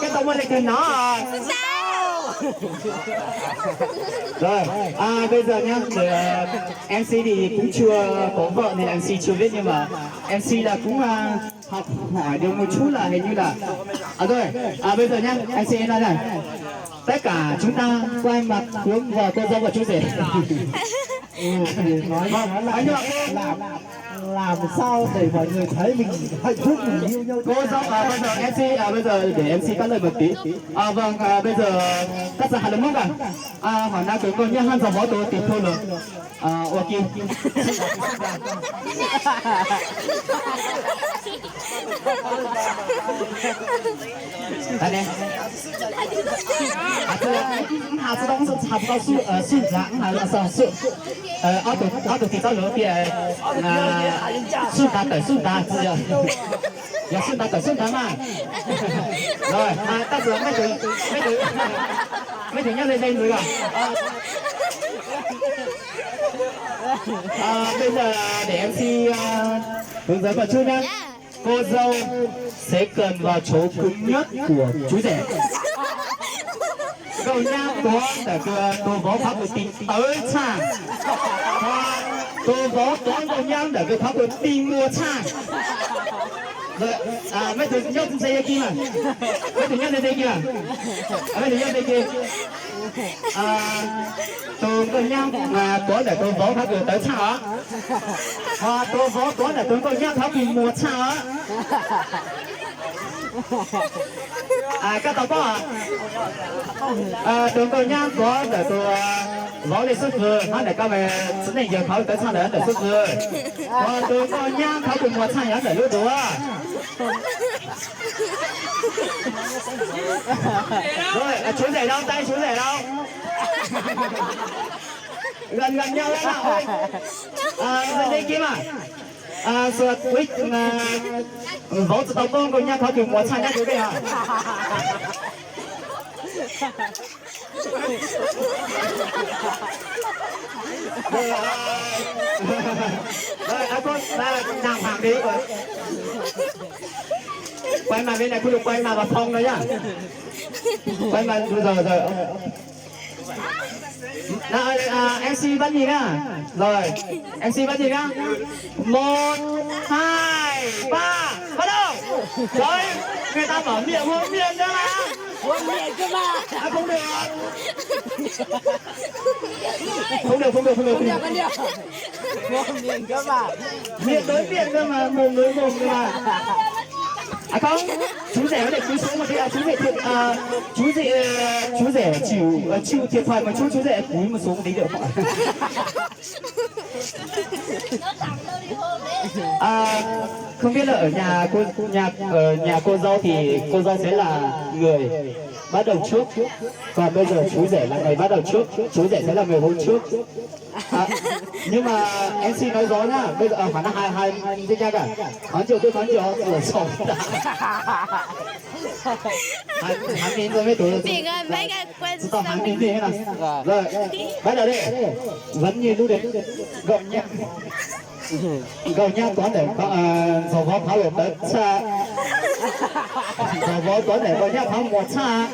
cái tông lên từ nó rồi bây giờ nhá MC thì cũng chưa có vợ nên MC chưa biết nhưng mà MC là cũng học hỏi được một chút là hình như là rồi bây giờ nhá MC nói này tất cả chúng ta quay mặt hướng vào cô dâu và chú rể nói làm sao để mọi người thấy mình hạnh phúc mình yêu nhau. Cô dâu bây giờ MC bây giờ để MC cắt lời một tí. Vâng bây giờ các gia đình mong hỏi na cái con nhá han dòng máu tôi tìm thôi rồi. Ok. Đây này. Hà tự động差不多顺长还是顺auto提到路边顺达等顺达只要顺达等順達嘛。rồi ta vừa mấy thằng nhắc lên rồi bây giờ để MC hướng dẫn một chút nhé. Cô dâu sẽ cần vào chỗ cứng nhất của chú rể. Cậu nhang có để cô võ pháp của tình tới cha. Cô võ toán cậu nhang để cô pháp của tình mua cha. Rồi, mấy thằng nhóc dây kia mà. Mấy thằng nhóc dây kia mà. Mấy thằng nhóc dây kia. Tôi cậu nhang mà có để cô võ pháp của tới cha. Cô võ có để cô nhang pháp của mua cha. Các tàu có tôi coi nhá có để tôi võ lên xuất vừa nó để các bạn chính này giờ khảo tới sang để xuất vừa tôi coi nhá khảo cùng một sang để lúc đó rồi chú rể đâu tay chú rể đâu gần nhau đấy nào ơi đây kia mà rồi quý võ tự tàu con coi nhá khảo cùng một sang nhá chú đây hả rồi con nằm hàng đi quay mặt bên này cứ được quay mặt vào phòng rồi nhá quay mặt rồi MC bắt gì nhá rồi MC bắt gì nhá 1 2 3 bắt đầu rồi người ta mở miệng hôn miệng đó mà Hôn miệng cơ mà. Không được. Không được. Hôn miệng cơ mà. Miệng đối miệng cơ mà, mồm đối mồm cơ mà. Không, chú rể có thể cúi xuống một tí, chú rể chịu thiệt thòi một chút, chú rể cúi một xuống một tí được không ạ? Không biết là ở nhà cô dâu thì cô dâu sẽ là người bắt đầu trước, còn bây giờ chú rể là người bắt đầu trước, chú rể sẽ là người hôn trước. Nhưng mà MC nói rõ nhá, bây giờ phải là hai cái nha cả, khoán chiều tôi khoán chiều rửa sổ hắn đến rồi mấy tuổi tao hắn đến gì hết nào rồi bắt đầu đi vẫn như lúc đấy gậu nhá có để dầu vó pháo được tới xa dầu vó có để gậu nhá pháo một xa